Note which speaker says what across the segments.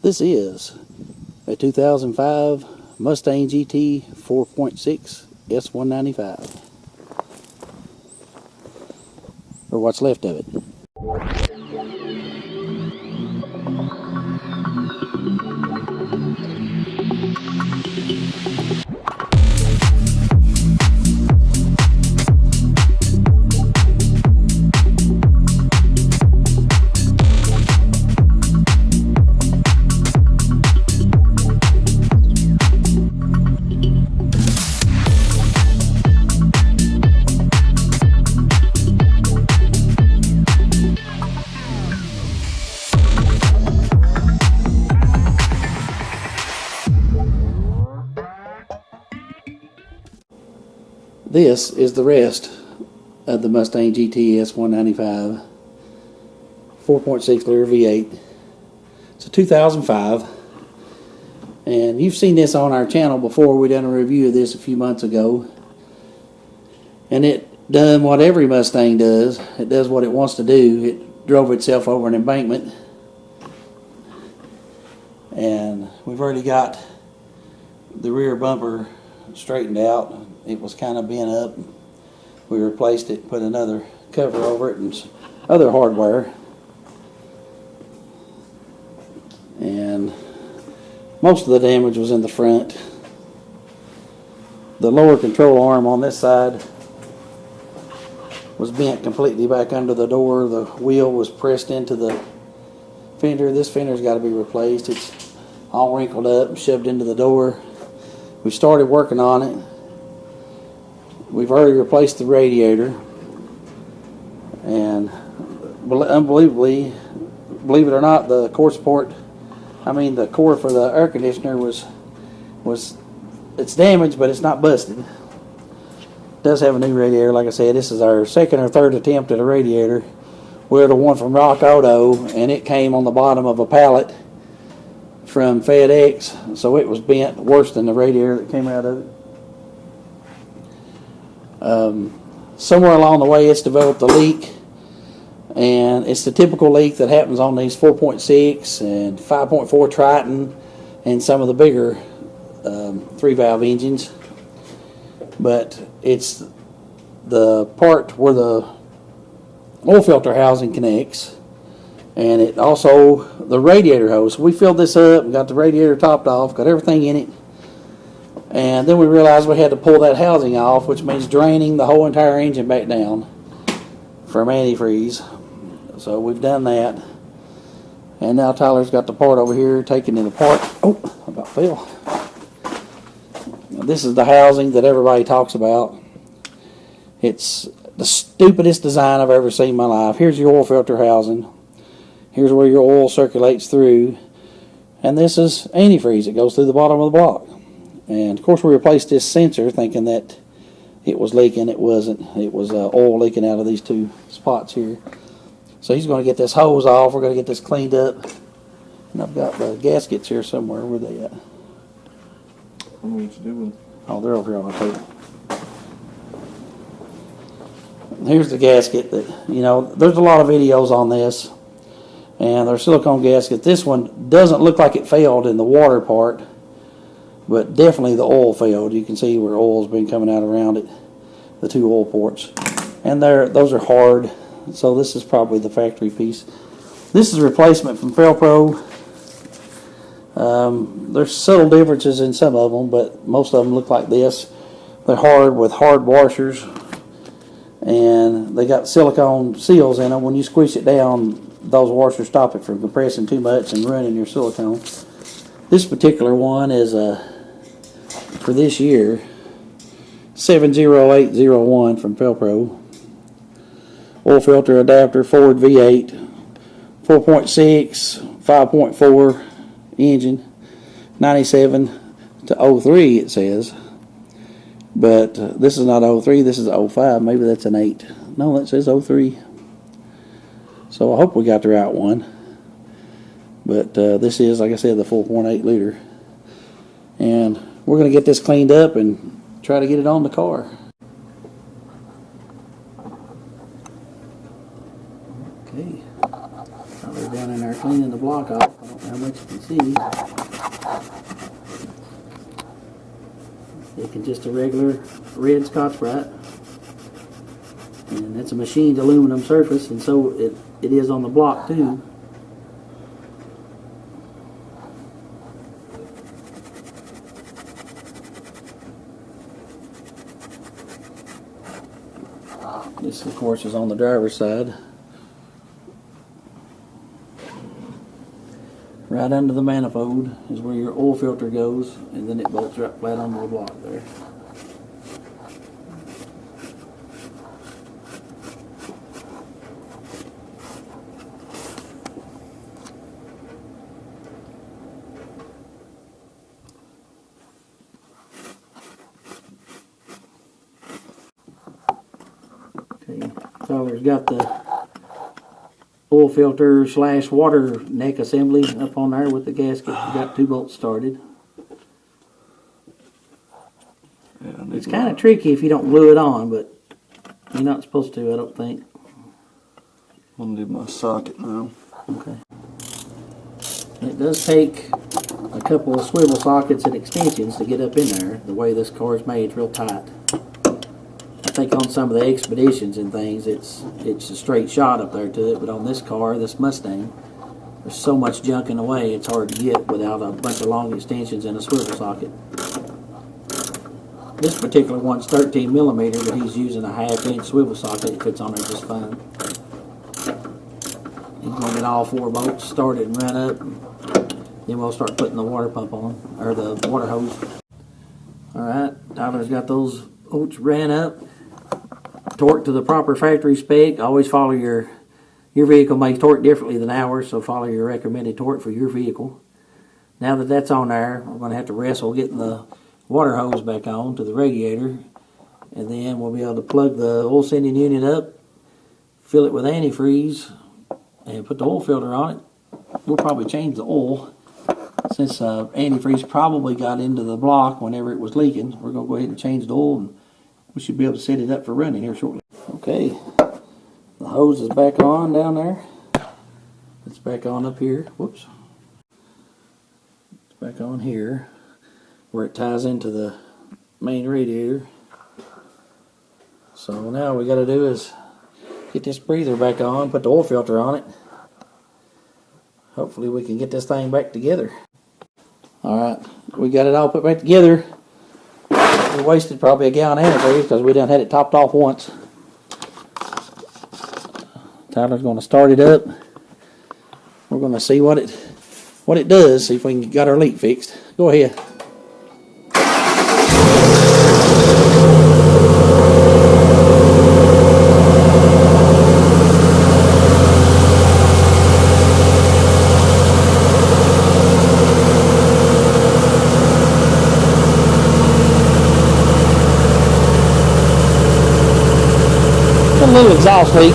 Speaker 1: This is a 2005 Mustang GT 4.6 S-195, or what's left of it. This is the rest of the Mustang GT S-195 4.6 liter V8. It's a 2005, and you've seen this on our channel before. We done a review of this a few months ago, and it done what every Mustang does. It does what it wants to do. It drove itself over an embankment, and we've already got the rear bumper straightened out. It was kind of bent up. We replaced it, put another cover over it and other hardware. And most of the damage was in the front. The lower control arm on this side was bent completely back under the door. The wheel was pressed into the fender. This fender's got to be replaced. It's all wrinkled up and shoved into the door. We started working on it. We've already replaced the radiator, and unbelievably, believe it or not, the core support, the core for the air conditioner it's damaged, but it's not busted. It does have a new radiator. Like I said, this is our second or third attempt at a radiator. We ordered one from Rock Auto, and it came on the bottom of a pallet from FedEx, so it was bent worse than the radiator that came out of it. Somewhere along the way, it's developed a leak, and it's the typical leak that happens on these 4.6 and 5.4 Triton and some of the bigger 3-valve engines. But it's the part where the oil filter housing connects, and it also the radiator hose. We filled this up and got the radiator topped off, got everything in it. And then we realized we had to pull that housing off, which means draining the whole entire engine back down from antifreeze. So we've done that. And now Tyler's got the part over here, taking it apart. Oh, about fell. This is the housing that everybody talks about. It's the stupidest design I've ever seen in my life. Here's your oil filter housing. Here's where your oil circulates through. And this is antifreeze. It goes through the bottom of the block. And of course we replaced this sensor thinking that it was leaking. It wasn't. It was oil leaking out of these two spots here. So he's going to get this hose off. We're going to get this cleaned up. And I've got the gaskets here somewhere. Where are they at?
Speaker 2: I don't know what you're doing.
Speaker 1: Oh, they're over here on the table. Here's the gasket that, there's a lot of videos on this. And they're silicone gaskets. This one doesn't look like it failed in the water part, but definitely the oil failed. You can see where oil's been coming out around it, the two oil ports. And those are hard, so this is probably the factory piece. This is a replacement from Felpro. There's subtle differences in some of them, but most of them look like this. They're hard with hard washers, and they got silicone seals in them. When you squish it down, those washers stop it from compressing too much and ruining your silicone. This particular one is for this year, 70801 from Felpro. Oil filter adapter, Ford V8, 4.6, 5.4 engine, 97 to 03 it says. But this is not 03, this is 05. Maybe that's an 8. No, that says 03. So I hope we got the right one. But this is, like I said, the 4.8 liter. And we're going to get this cleaned up and try to get it on the car. Okay. We're down in there cleaning the block off. I don't how much you can see. It can just a regular red Scotch-Brite, and that's a machined aluminum surface, and so it is on the block too. This, of course, is on the driver's side. Right under the manifold is where your oil filter goes, and then it bolts right flat onto the block there. Okay, Tyler's got the oil filter / water neck assembly up on there with the gasket. We've got 2 bolts started.
Speaker 2: Yeah,
Speaker 1: It's kind of tricky if you don't glue it on, but you're not supposed to, I don't think.
Speaker 2: I'm gonna do my socket now.
Speaker 1: Okay. It does take a couple of swivel sockets and extensions to get up in there. The way this car is made, it's real tight. I think on some of the expeditions and things, it's a straight shot up there to it, but on this car, this Mustang, there's so much junk in the way, it's hard to get without a bunch of long extensions and a swivel socket. This particular one's 13 millimeter, but he's using a 1/2 inch swivel socket. It fits on there just fine. He's going to get all 4 bolts started and run up, and then we'll start putting the water pump on, or the water hose. Alright, Tyler's got those bolts ran up. Torque to the proper factory spec. Always follow your vehicle makes torque differently than ours, so follow your recommended torque for your vehicle. Now that that's on there, we're going to have to wrestle getting the water hose back on to the radiator, and then we'll be able to plug the oil sending unit up, fill it with antifreeze, and put the oil filter on it. We'll probably change the oil since antifreeze probably got into the block whenever it was leaking. We're going to go ahead and change the oil, and we should be able to set it up for running here shortly. Okay, the hose is back on down there. It's back on up here. Whoops. It's back on here where it ties into the main radiator. So now we got to do is get this breather back on, put the oil filter on it. Hopefully we can get this thing back together. Alright, we got it all put back together. We wasted probably a gallon of antifreeze because we done had it topped off once. Tyler's going to start it up. We're going to see what it does, see if we can get our leak fixed. Go ahead. A little exhaust leak.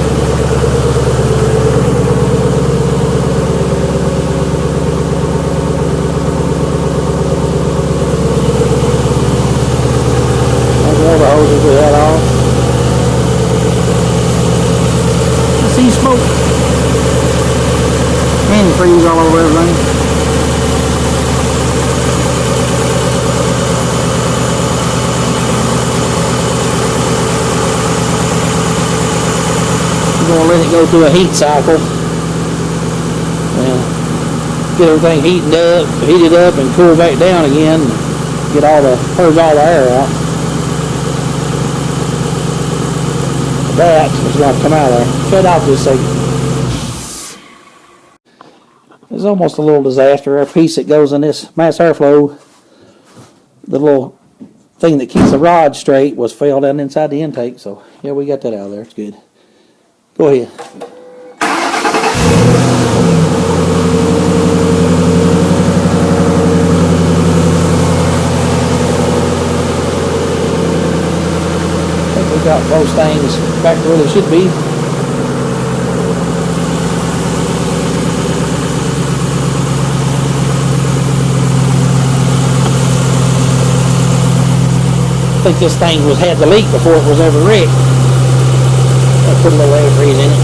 Speaker 1: There's water hoses we had off. I see smoke. Antifreeze all over everything. We're going to let it go through a heat cycle and get everything heated up and cool back down again, and get purge all the air out. That is going to come out of there. Shut off this second. It's almost a little disaster. Our piece that goes in this mass airflow, the little thing that keeps the rod straight, was fell down inside the intake. So yeah, we got that out of there. It's good. Go ahead. I think we got most things back to where they should be. I think this thing had the leak before it was ever wrecked. I put a little antifreeze in it.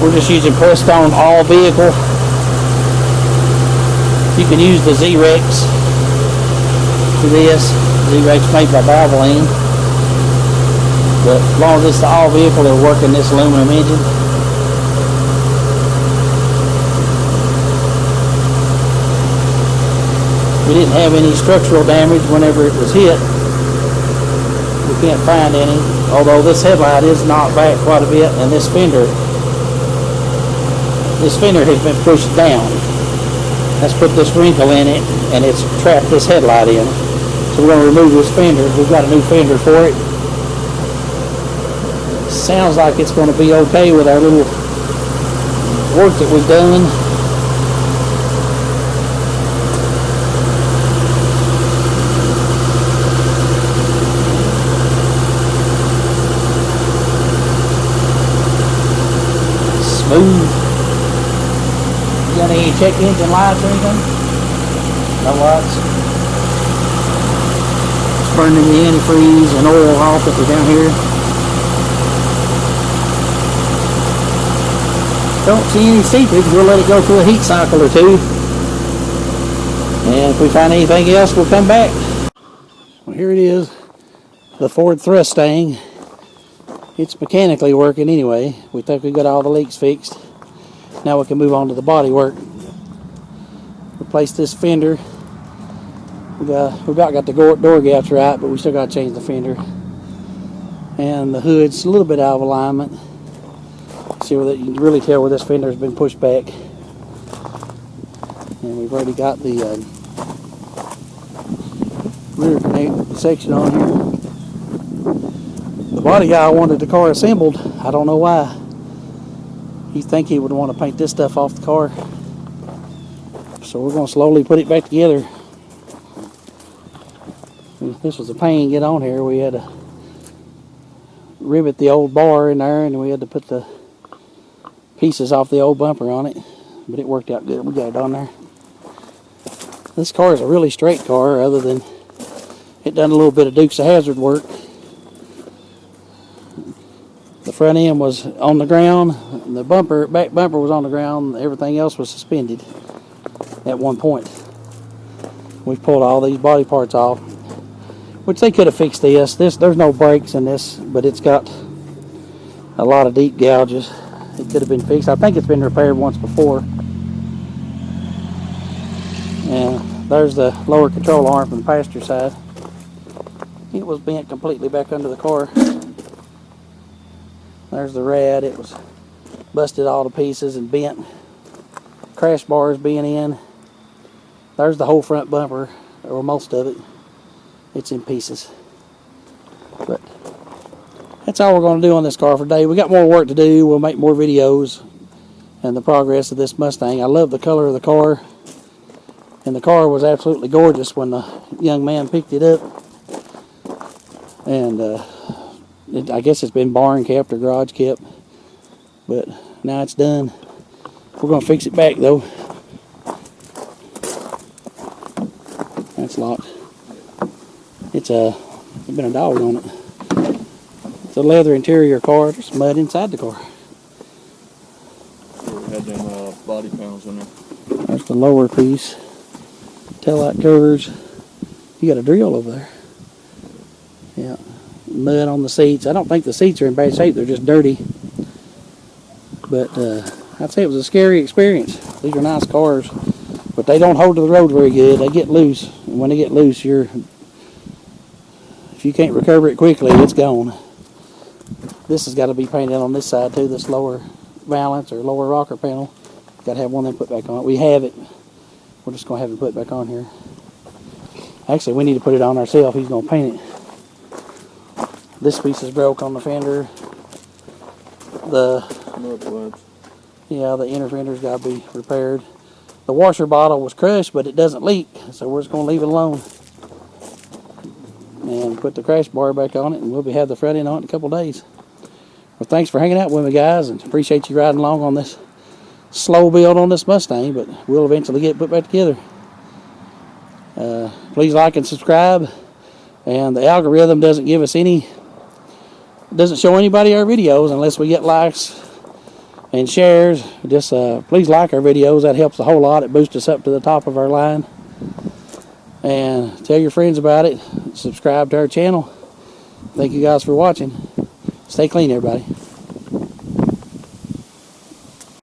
Speaker 1: We're just using pressed on all vehicle. You can use the Z-Rex for this. Z-Rex made by Valvoline. But as long as it's the all vehicle, it'll work in this aluminum engine. We didn't have any structural damage whenever it was hit. We can't find any, although this headlight is knocked back quite a bit, and this fender has been pushed down. That's put this wrinkle in it, and it's trapped this headlight in. So we're going to remove this fender. We've got a new fender for it. Sounds like it's going to be okay with our little work that we've done. Smooth. You got any check engine lights or anything? No lights. Just burning the antifreeze and oil off if we're down here. Don't see any seepage. We'll let it go through a heat cycle or two. And if we find anything else, we'll come back. Well, here it is. The Ford Mustang. It's mechanically working anyway. We think we got all the leaks fixed. Now we can move on to the body work. Replace this fender. We about got the door gaps right, but we still got to change the fender. And the hood's a little bit out of alignment. See where you can really tell where this fender has been pushed back. And we've already got the rear connect section on here. The body guy wanted the car assembled. I don't know why. He think he would want to paint this stuff off the car. So we're going to slowly put it back together. This was a pain to get on here. We had to rivet the old bar in there, and we had to put the pieces off the old bumper on it. But it worked out good. We got it on there. This car is a really straight car, other than it done a little bit of Dukes of Hazzard work. The front end was on the ground, and the back bumper was on the ground, everything else was suspended at one point. We've pulled all these body parts off, which they could have fixed this. There's no brakes in this, but it's got a lot of deep gouges. It could have been fixed. I think it's been repaired once before. And there's the lower control arm from the passenger side. It was bent completely back under the car. There's the rad. It was busted all to pieces and bent. Crash bars being in. There's the whole front bumper, or most of it. It's in pieces. But that's all we're going to do on this car for today. We got more work to do. We'll make more videos and the progress of this Mustang. I love the color of the car. And the car was absolutely gorgeous when the young man picked it up. And I guess it's been barn kept or garage kept, but now it's done. We're going to fix it back though. That's locked. It's been a dog on it. It's a leather interior car. There's mud inside the car.
Speaker 2: We had them body panels in there.
Speaker 1: There's the lower piece. Taillight covers. You got a drill over there. Yeah. Mud on the seats. I don't think the seats are in bad shape. They're just dirty. But I'd say it was a scary experience. These are nice cars, but they don't hold to the road very good. They get loose, and when they get loose, if you can't recover it quickly, it's gone. This has got to be painted on this side too. This lower valance or lower rocker panel. Got to have one of them put back on it. We have it. We're just going to have it put back on here. Actually, we need to put it on ourselves. He's going to paint it. This piece is broke on the fender. The inner fender's got to be repaired. The washer bottle was crushed, but it doesn't leak, so we're just going to leave it alone. And put the crash bar back on it, and we'll have the front end on it in a couple days. Well, thanks for hanging out with me, guys, and appreciate you riding along on this slow build on this Mustang, but we'll eventually get it put back together. Please like and subscribe. And the algorithm doesn't show anybody our videos unless we get likes and shares. Just please like our videos. That helps a whole lot. It boosts us up to the top of our line. And tell your friends about it. Subscribe to our channel. Thank you guys for watching. Stay clean, everybody.